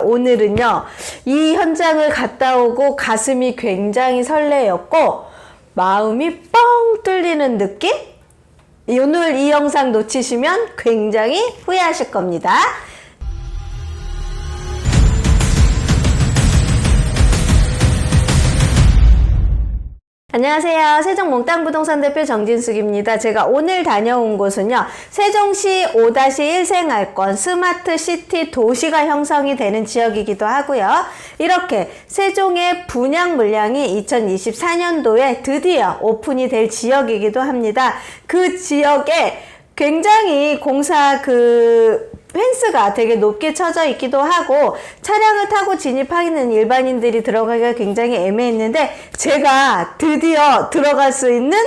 오늘은요, 이 현장을 갔다 오고 가슴이 굉장히 설레였고 마음이 뻥 뚫리는 느낌? 오늘 이 영상 놓치시면 굉장히 후회하실 겁니다. 안녕하세요. 세종 몽땅부동산 대표 정진숙입니다. 제가 오늘 다녀온 곳은요, 세종시 5-1 생활권 스마트시티 도시가 형성이 되는 지역이기도 하고요. 이렇게 세종의 분양 물량이 2024년도에 드디어 오픈이 될 지역이기도 합니다. 그 지역에 굉장히 공사 펜스가 되게 높게 쳐져 있기도 하고 차량을 타고 진입하는 일반인들이 들어가기가 굉장히 애매했는데 제가 드디어 들어갈 수 있는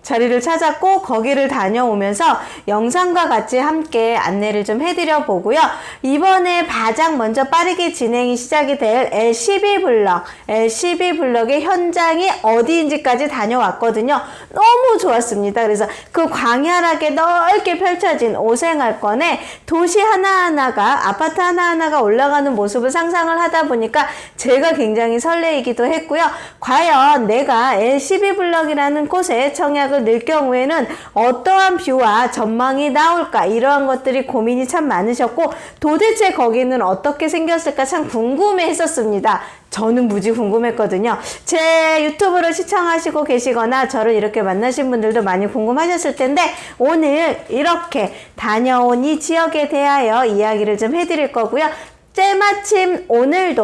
자리를 찾았고 거기를 다녀오면서 영상과 같이 함께 안내를 좀 해드려 보고요. 이번에 가장 먼저 빠르게 진행이 시작이 될 L12블럭의 현장이 어디인지까지 다녀왔거든요. 너무 좋았습니다. 그래서 그 광활하게 넓게 펼쳐진 5생활권에 도시 하나하나가, 아파트 하나하나가 올라가는 모습을 상상을 하다 보니까 제가 굉장히 설레이기도 했고요. 과연 내가 L12블럭이라는 곳에 청약을 낼 경우에는 어떠한 뷰와 전망이 나올까, 이러한 것들이 고민이 참 많으셨고 도대체 거기는 어떻게 생겼을까 참 궁금해 했었습니다. 저는 무지 궁금했거든요. 제 유튜브를 시청하시고 계시거나 저를 이렇게 만나신 분들도 많이 궁금하셨을 텐데 오늘 이렇게 다녀온 이 지역에 대하여 이야기를 좀 해드릴 거고요. 때마침 오늘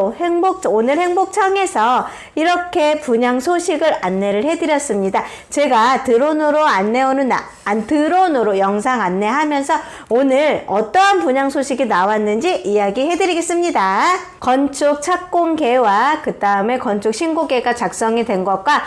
행복청에서 이렇게 분양 소식을 안내를 해드렸습니다. 제가 드론으로 드론으로 영상 안내하면서 오늘 어떠한 분양 소식이 나왔는지 이야기 해드리겠습니다. 건축 착공계와 그 다음에 건축 신고계가 작성이 된 것과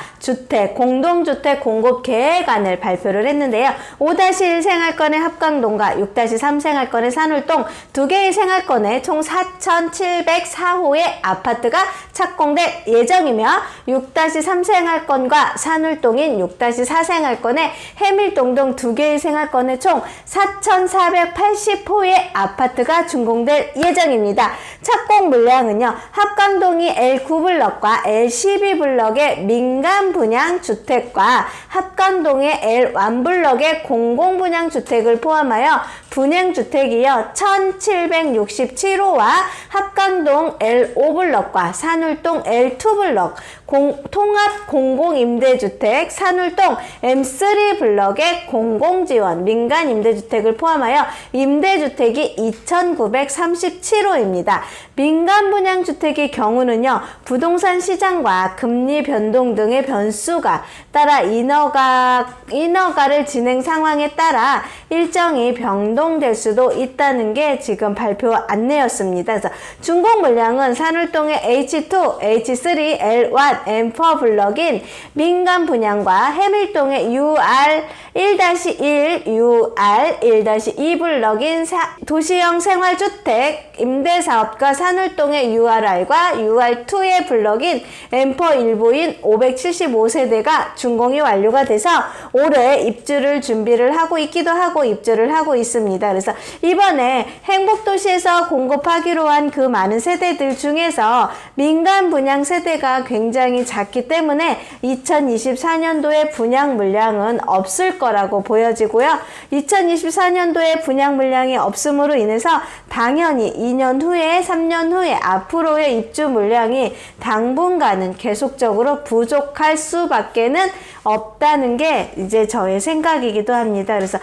공동주택 공급 계획안을 발표를 했는데요. 5-1 생활권의 합강동과 6-3 생활권의 산울동 두 개의 생활권에 총 4,704호의 아파트가 착공될 예정이며 6-3 생활권과 산울동인 6-4 생활권의 해밀동 등 두 개의 생활권에 총 4,480호의 아파트가 준공될 예정입니다. 착공 물량은요, 합강동이 L9블럭과 L12블럭의 민간 분양 주택과 합강동의 L1블럭의 공공분양 주택을 포함하여 분양주택이요 1,767호와 합강동 L5블럭과 산울동 L2블럭 통합 공공임대주택 산울동 M3블럭의 공공지원 민간임대주택을 포함하여 임대주택이 2,937호입니다. 민간분양주택의 경우는요, 부동산 시장과 금리 변동 등의 변수가 따라 인허가를 진행 상황에 따라 일정이 변동될 수도 있다는 게 지금 발표 안내였습니다. 그래서 준공 물량은 산울동의 H2, H3, L1, M4 블럭인 민간 분양과 해밀동의 UR1-1, UR1-2 블럭인 도시형 생활주택 임대사업과 산울동의 URR과 UR2의 블럭인 M4 일부인 575세대가 준공이 완료가 돼서 올해 입주를 준비를 하고 있기도 하고 입주를 하고 있습니다. 그래서 이번에 행복도시에서 공급하기로 한 그 많은 세대들 중에서 민간 분양 세대가 굉장히 작기 때문에 2024년도에 분양 물량은 없을 거라고 보여지고요. 2024년도에 분양 물량이 없음으로 인해서 당연히 2년 후에 3년 후에 앞으로의 입주 물량이 당분간은 계속적으로 부족할 수밖에는 없다는 게 이제 저의 생각이기도 합니다. 그래서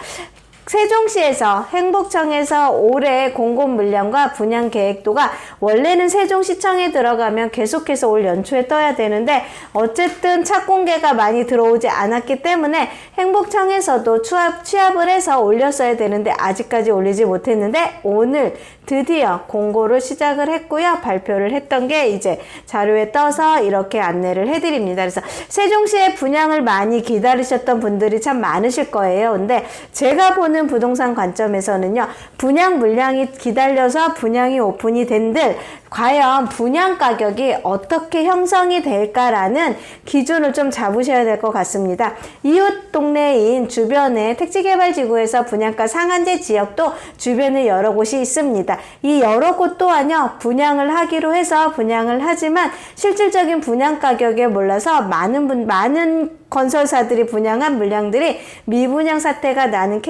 세종시에서 행복청에서 올해 공급 물량과 분양 계획도가 원래는 세종시청에 들어가면 계속해서 올 연초에 떠야 되는데 어쨌든 착공계가 많이 들어오지 않았기 때문에 행복청에서도 취합을 해서 올렸어야 되는데 아직까지 올리지 못했는데 오늘 드디어 공고를 시작을 했고요. 발표를 했던 게 이제 자료에 떠서 이렇게 안내를 해드립니다. 그래서 세종시의 분양을 많이 기다리셨던 분들이 참 많으실 거예요. 근데 제가 보는 보는 부동산 관점에서는요, 분양 물량이 기다려서 분양이 오픈이 된들 과연 분양 가격이 어떻게 형성이 될까라는 기준을 좀 잡으셔야 될 것 같습니다. 이웃 동네인 주변의 택지개발지구에서 분양가 상한제 지역도 주변에 여러 곳이 있습니다. 이 여러 곳 또한요, 분양을 하기로 해서 분양을 하지만 실질적인 분양 가격에 몰라서 많은 건설사들이 분양한 물량들이 미분양 사태가 나는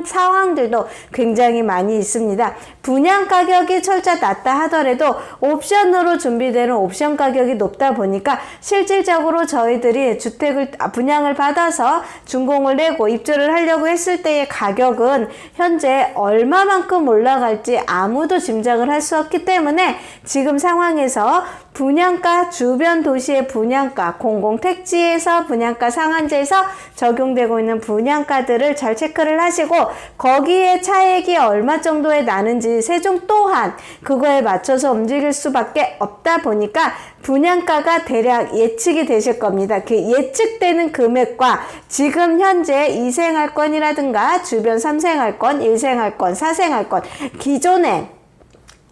상황들도 굉장히 많이 있습니다. 분양 가격이 철저히 낮다 하더라도 옵션으로 준비되는 옵션 가격이 높다 보니까 실질적으로 저희들이 주택을 분양을 받아서 준공을 내고 입주를 하려고 했을 때의 가격은 현재 얼마만큼 올라갈지 아무도 짐작을 할 수 없기 때문에 지금 상황에서 분양가, 주변 도시의 분양가, 공공택지에서 분양가 상한제에서 적용되고 있는 분양가들을 잘 체크를 하시고 거기에 차액이 얼마 정도에 나는지 세종 또한 그거에 맞춰서 움직일 수밖에 없다 보니까 분양가가 대략 예측이 되실 겁니다. 그 예측되는 금액과 지금 현재 2생활권이라든가 주변 3생활권, 1생활권, 4생활권 기존에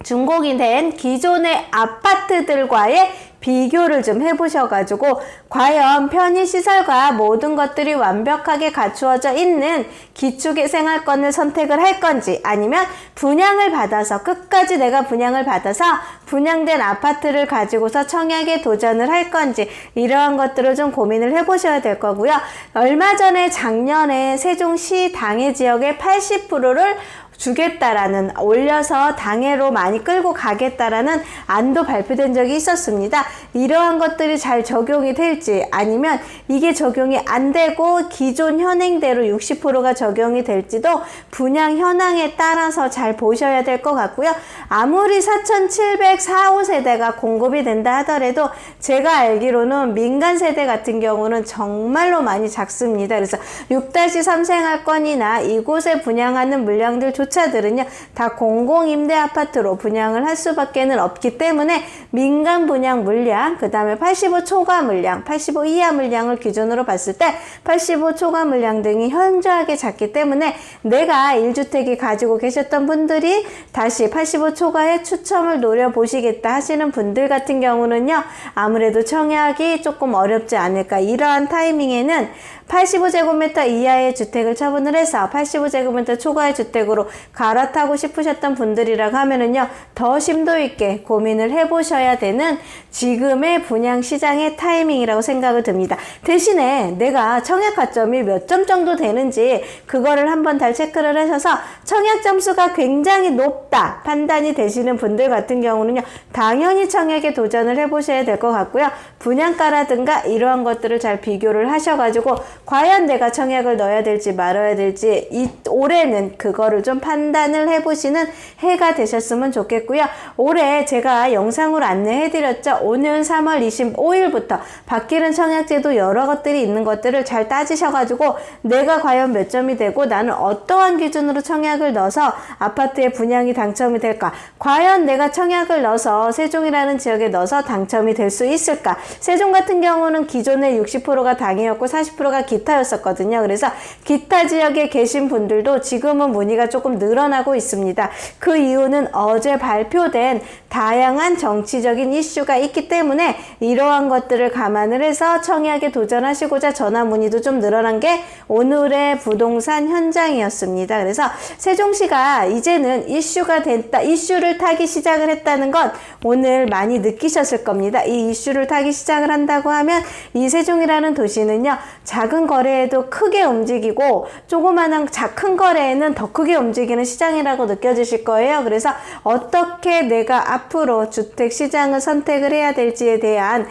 준공이 된 기존의 아파트들과의 비교를 좀 해보셔가지고 과연 편의시설과 모든 것들이 완벽하게 갖추어져 있는 기축의 생활권을 선택을 할 건지 아니면 분양을 받아서 끝까지 내가 분양을 받아서 분양된 아파트를 가지고서 청약에 도전을 할 건지 이러한 것들을 좀 고민을 해보셔야 될 거고요. 얼마 전에 작년에 세종시 당해 지역의 80%를 주겠다라는 올려서 당해로 많이 끌고 가겠다라는 안도 발표된 적이 있었습니다. 이러한 것들이 잘 적용이 될지 아니면 이게 적용이 안 되고 기존 현행대로 60%가 적용이 될지도 분양 현황에 따라서 잘 보셔야 될 것 같고요. 아무리 4,704호세대가 공급이 된다 하더라도 제가 알기로는 민간 세대 같은 경우는 정말로 많이 작습니다. 그래서 6-3 생활권이나 이곳에 분양하는 물량들 조차들은요 다 공공임대 아파트로 분양을 할 수밖에는 없기 때문에 민간 분양 물량, 그 다음에 85 초과 물량, 85 이하 물량을 기준으로 봤을 때 85 초과 물량 등이 현저하게 작기 때문에 내가 1주택이 가지고 계셨던 분들이 다시 85 초과의 추첨을 노려보시겠다 하시는 분들 같은 경우는요 아무래도 청약이 조금 어렵지 않을까. 이러한 타이밍에는 85제곱미터 이하의 주택을 처분을 해서 85제곱미터 초과의 주택으로 갈아타고 싶으셨던 분들이라고 하면은요 더 심도 있게 고민을 해보셔야 되는 지금의 분양시장의 타이밍이라고 생각을 듭니다. 대신에 내가 청약 가점이 몇 점 정도 되는지 그거를 한번 잘 체크를 하셔서 청약 점수가 굉장히 높다 판단이 되시는 분들 같은 경우는요 당연히 청약에 도전을 해보셔야 될 것 같고요. 분양가라든가 이러한 것들을 잘 비교를 하셔가지고 과연 내가 청약을 넣어야 될지 말아야 될지 올해는 그거를 좀 판단을 해보시는 해가 되셨으면 좋겠고요. 올해 제가 영상으로 안내해드렸죠. 오늘 3월 25일부터 바뀌는 청약제도 여러 것들이 있는 것들을 잘 따지셔가지고 내가 과연 몇 점이 되고 나는 어떠한 기준으로 청약을 넣어서 아파트의 분양이 당첨이 될까? 과연 내가 청약을 넣어서 세종이라는 지역에 넣어서 당첨이 될 수 있을까? 세종 같은 경우는 기존에 60%가 당이었고 40%가 기타였었거든요. 그래서 기타 지역에 계신 분들도 지금은 문의가 조금 늘어나고 있습니다. 그 이유는 어제 발표된 다양한 정치적인 이슈가 있기 때문에 이러한 것들을 감안을 해서 청약에 도전하시고자 전화 문의도 좀 늘어난 게 오늘의 부동산 현장이었습니다. 그래서 세종시가 이제는 이슈가 됐다, 이슈를 타기 시작을 했다는 건 오늘 많이 느끼셨을 겁니다. 이 이슈를 타기 시작을 한다고 하면 이 세종이라는 도시는요 작은 거래에도 크게 움직이고 조그마한 큰 거래에는 더 크게 움직이는 시장이라고 느껴지실 거예요. 그래서 어떻게 내가 앞으로 주택 시장을 선택을 해야 될지에 대한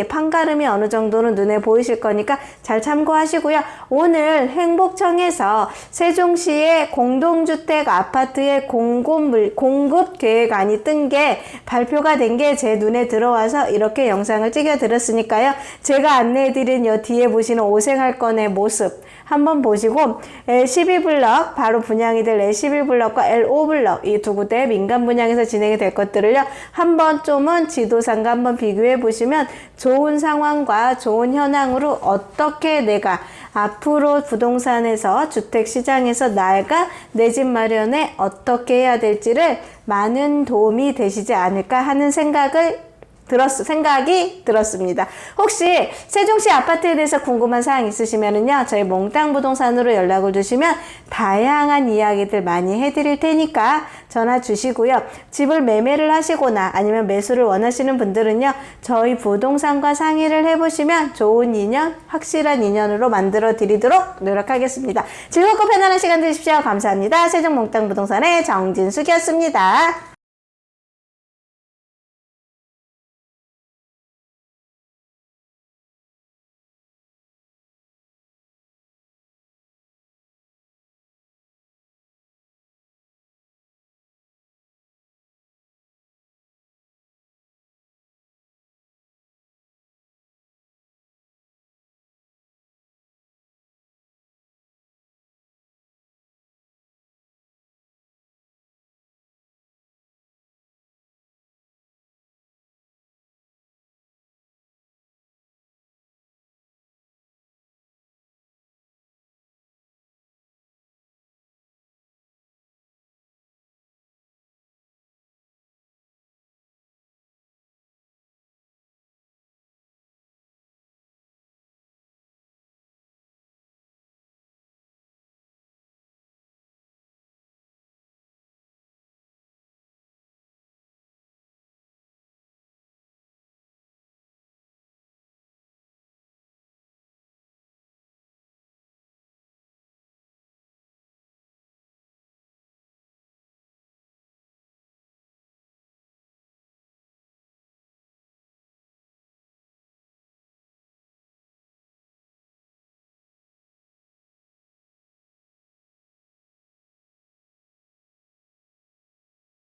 판가름이 어느 정도는 눈에 보이실 거니까 잘 참고하시고요. 오늘 행복청에서 세종시의 공동주택 아파트의 공급 계획안이 뜬 게 발표가 된 게 제 눈에 들어와서 이렇게 영상을 찍어 드렸으니까요. 제가 안내해드린 요 뒤에 보시는 5생활권의 모습 한번 보시고 L12블럭 바로 분양이 될 L11블럭과 L5블럭 이 두 군데 민간 분양에서 진행이 될 것들을요 한번 좀은 지도상과 한번 비교해 보시면 좋은 상황과 좋은 현황으로 어떻게 내가 앞으로 부동산에서 주택시장에서 나아가 내 집 마련에 어떻게 해야 될지를 많은 도움이 되시지 않을까 하는 생각이 들었습니다. 혹시 세종시 아파트에 대해서 궁금한 사항 있으시면은요, 저희 몽땅 부동산으로 연락을 주시면 다양한 이야기들 많이 해드릴 테니까 전화 주시고요. 집을 매매를 하시거나 아니면 매수를 원하시는 분들은요, 저희 부동산과 상의를 해보시면 좋은 인연, 확실한 인연으로 만들어 드리도록 노력하겠습니다. 즐겁고 편안한 시간 되십시오. 감사합니다. 세종 몽땅 부동산의 정진숙이었습니다.